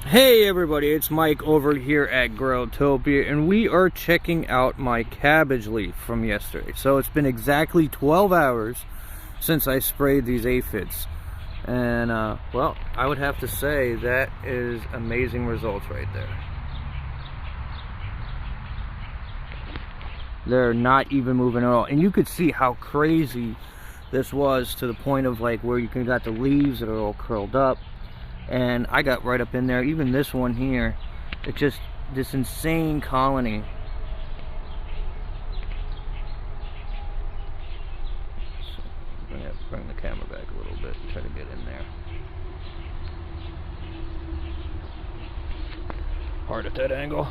Hey everybody, it's Mike over here at Growtopia, and we are checking out my cabbage leaf from yesterday. So it's been exactly 12 hours since I sprayed these aphids. And, well, I would have to say that is amazing results right there. They're not even moving at all. And you could see how crazy this was, to the point of like where you can got the leaves that are all curled up. And I got right up in there. Even this one here, it's just this insane colony. So I'm gonna bring the camera back a little bit and try to get in there. Hard at that angle.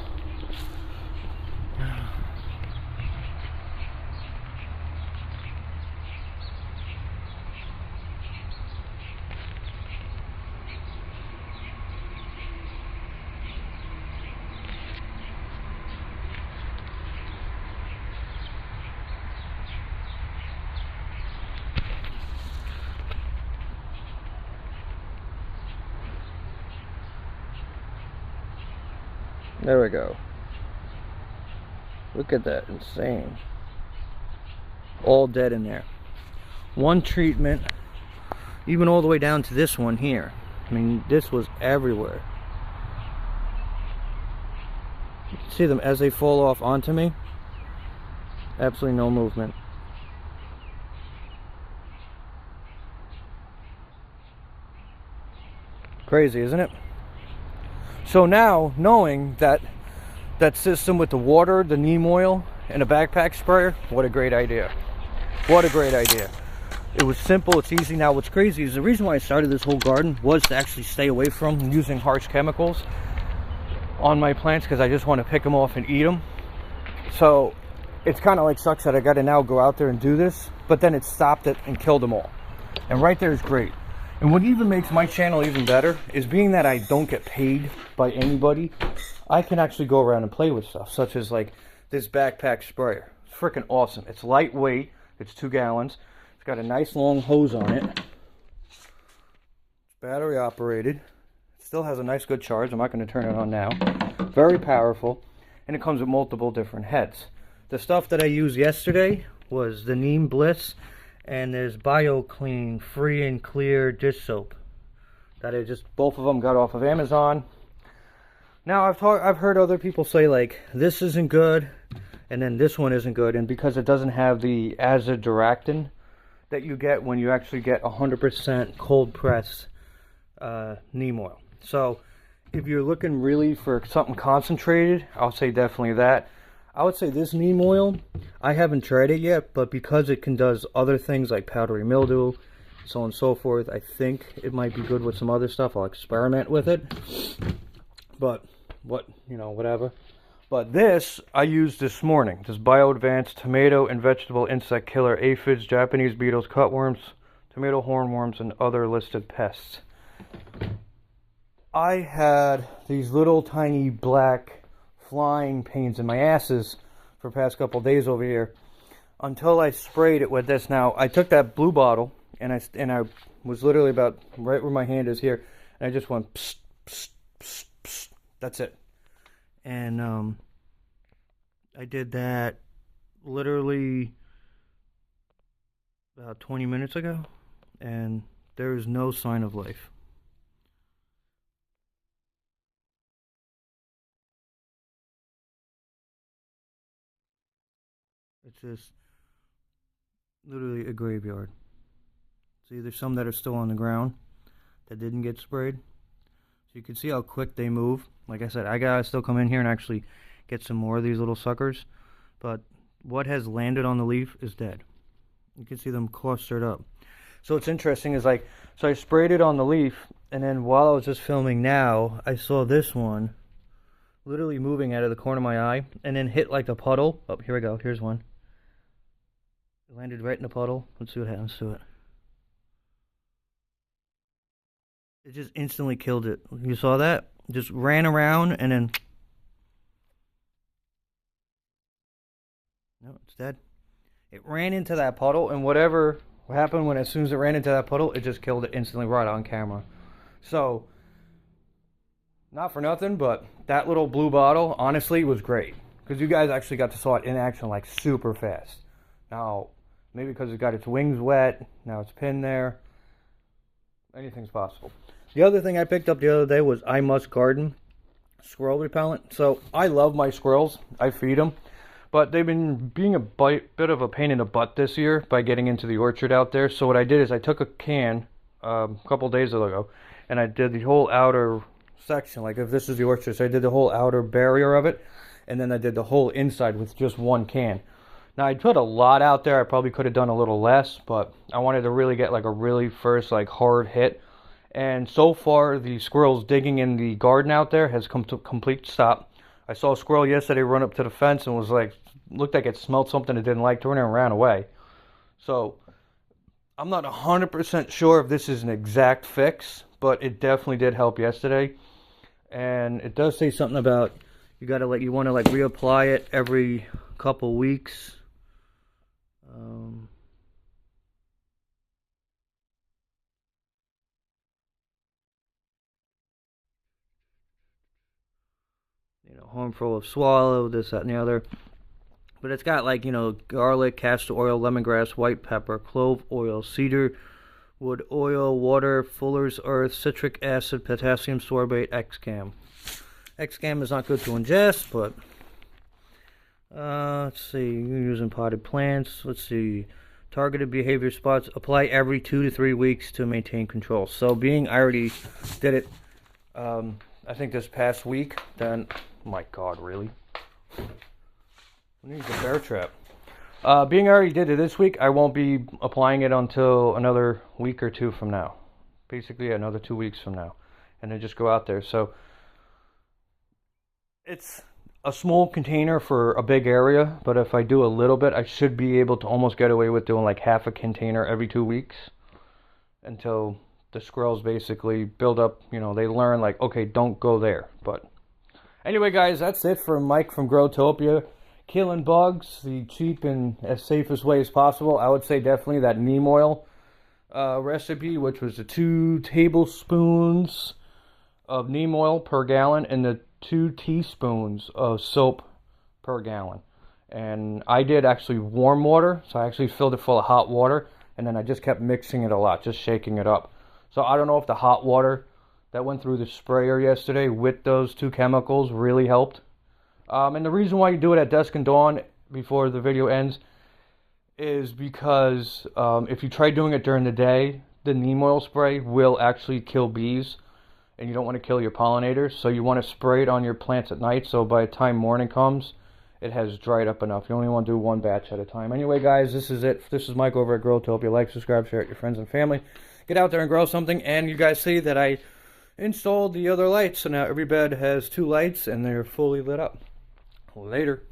There we go. Look at that, insane. All dead in there. One treatment, even all the way down to this one here. I mean, this was everywhere. You can see them as they fall off onto me. Absolutely no movement. Crazy, isn't it? So now, knowing that system with the water, the neem oil, and a backpack sprayer, what a great idea. What a great idea. It was simple, it's easy. Now what's crazy is the reason why I started this whole garden was to actually stay away from using harsh chemicals on my plants, because I just want to pick them off and eat them. So it's kind of like sucks that I got to now go out there and do this, but then it stopped it and killed them all. And right there is great. And what even makes my channel even better is, being that I don't get paid by anybody, I can actually go around and play with stuff, such as like this backpack sprayer. It's freaking awesome. It's lightweight. It's 2 gallons. It's got a nice long hose on it. It's battery operated. It still has a nice good charge. I'm not going to turn it on now. Very powerful. And it comes with multiple different heads. The stuff that I used yesterday was the Neem Bliss. And there's BioClean Free and Clear dish soap that I just, both of them got off of Amazon. Now I've heard other people say like this isn't good and then this one isn't good, and because it doesn't have the azadirachtin that you get when you actually get 100% cold pressed neem oil. So if you're looking really for something concentrated, I'll say definitely that. I would say this neem oil, I haven't tried it yet, but because it can does other things like powdery mildew, so on and so forth, I think it might be good with some other stuff. I'll experiment with it. But whatever. But this I used this morning. This BioAdvanced tomato and vegetable insect killer, aphids, Japanese beetles, cutworms, tomato hornworms, and other listed pests. I had these little tiny black flying pains in my asses for the past couple days over here, until I sprayed it with this. Now I took that blue bottle and I was literally about right where my hand is here, and I just went psst, psst, psst, psst. That's it. And I did that literally about 20 minutes ago, and there is no sign of life. It's just literally a graveyard. See, there's some that are still on the ground that didn't get sprayed. So you can see how quick they move. Like I said, I gotta still come in here and actually get some more of these little suckers. But what has landed on the leaf is dead. You can see them clustered up. So what's interesting is like, so I sprayed it on the leaf, and then while I was just filming now, I saw this one literally moving out of the corner of my eye, and then hit like a puddle. Oh, here we go. Here's one. It landed right in the puddle. Let's see what happens to it. It just instantly killed it. You saw that? It just ran around and then... No, it's dead. It ran into that puddle, and whatever happened when as soon as it ran into that puddle, it just killed it instantly right on camera. So Not for nothing, but that little blue bottle, honestly, was great. Because you guys actually got to saw it in action, like, super fast. Now, maybe because it got its wings wet, now it's pinned there. Anything's possible. The other thing I picked up the other day was I Must Garden squirrel repellent. So, I love my squirrels. I feed them. But they've been being a bit of a pain in the butt this year by getting into the orchard out there. So, what I did is I took a can a couple days ago, and I did the whole outer section. Like, if this is the orchard, so I did the whole outer barrier of it. And then I did the whole inside with just one can. Now, I put a lot out there. I probably could have done a little less, but I wanted to really get like a really first like hard hit. And so far, the squirrels digging in the garden out there has come to a complete stop. I saw a squirrel yesterday run up to the fence and was like, looked like it smelled something it didn't like, turned and ran away. So, I'm not 100% sure if this is an exact fix, but it definitely did help yesterday. And it does say something about you want to reapply it every couple weeks. Harmful of swallow, this, that, and the other. But it's got garlic, castor oil, lemongrass, white pepper, clove oil, cedar wood oil, water, fuller's earth, citric acid, potassium sorbate, X-Cam. X-Cam is not good to ingest, but let's see, you're using potted plants. Let's see, targeted behavior spots. Apply every 2 to 3 weeks to maintain control. So, I already did it, I think this past week, then, my God, really? I need the bear trap. Being I already did it this week, I won't be applying it until another week or two from now. Basically, another 2 weeks from now. And then just go out there. So, it's a small container for a big area, but if I do a little bit, I should be able to almost get away with doing like half a container every 2 weeks until the squirrels basically build up, they learn like, okay, don't go there. But anyway, guys, that's it for Mike from Growtopia. Killing bugs the cheap and as safest way as possible. I would say definitely that neem oil recipe, which was the 2 tablespoons of neem oil per gallon and the 2 teaspoons of soap per gallon. And I did actually warm water, so I actually filled it full of hot water, and then I just kept mixing it a lot, just shaking it up. So I don't know if the hot water that went through the sprayer yesterday with those 2 chemicals really helped. And the reason why you do it at dusk and dawn before the video ends is because if you try doing it during the day, the neem oil spray will actually kill bees. And you don't want to kill your pollinators, so you want to spray it on your plants at night, so by the time morning comes, it has dried up enough. You only want to do 1 batch at a time. Anyway, guys, this is it. This is Mike over at Growtopia. Like, subscribe, share it with your friends and family. Get out there and grow something, and you guys see that I installed the other lights, so now every bed has 2 lights, and they're fully lit up. Later.